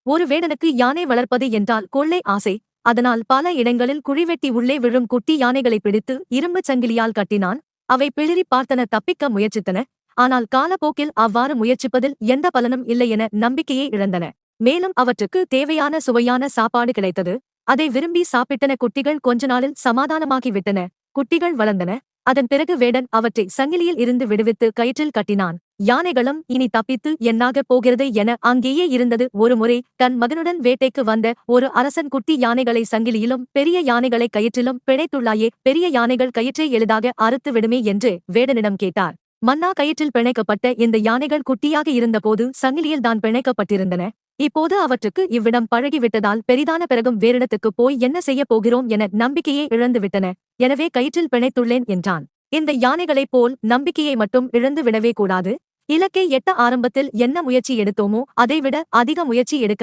ஒரு வேடனுக்கு யானை வளர்ப்பது என்றால் கொள்ளை ஆசை. அதனால் பல இடங்களில் குழிவெட்டி உள்ளே விழும் குட்டி யானைகளை பிடித்து இரும்புச் சங்கிலியால் கட்டினான். அவை பிளிரி பார்த்தன, தப்பிக்க முயற்சித்தன. ஆனால் காலப்போக்கில் அவ்வாறு முயற்சிப்பதில் எந்த பலனும் இல்லை என நம்பிக்கையை இழந்தன. மேலும் அவற்றுக்கு தேவையான சுவையான சாப்பாடு கிடைத்தது. அதை விரும்பி சாப்பிட்டன. குட்டிகள் கொஞ்ச நாளில் சமாதானமாகிவிட்டன. குட்டிகள் வளர்ந்தன. அதன் பிறகு வேடன் அவற்றை சங்கிலியில் இருந்து விடுவித்து கயிற்றில் கட்டினான். யானைகளும் இனி தப்பித்து என்னாகப் போகிறது என அங்கேயே இருந்தது. ஒருமுறை தன் மகனுடன் வேட்டைக்கு வந்த ஒரு அரசன் குட்டி யானைகளை சங்கிலியிலும் பெரிய யானைகளை கயிற்றிலும் பிணைத்துள்ளாயே, பெரிய யானைகள் கயிற்றை எளிதாக அறுத்து விடுமே என்று வேடனிடம் கேட்டார். மன்னா, கயிற்றில் பிணைக்கப்பட்ட இந்த யானைகள் குட்டியாக இருந்தபோது சங்கிலியில் தான் பிணைக்கப்பட்டிருந்தன. இப்போது அவற்றுக்கு இவ்விடம் பழகிவிட்டதால் பெரிதான பிறகும் வேறிடத்துக்குப் போய் என்ன செய்யப் போகிறோம் என நம்பிக்கையே இழந்துவிட்டன. எனவே கயிற்றில் பிணைத்துள்ளேன் என்றான். இந்த யானைகளைப் போல் நம்பிக்கையை மட்டும் இழந்து விடவே கூடாது. இலக்கை எட்ட ஆரம்பத்தில் என்ன முயற்சி எடுத்தோமோ அதைவிட அதிக முயற்சி எடுக்க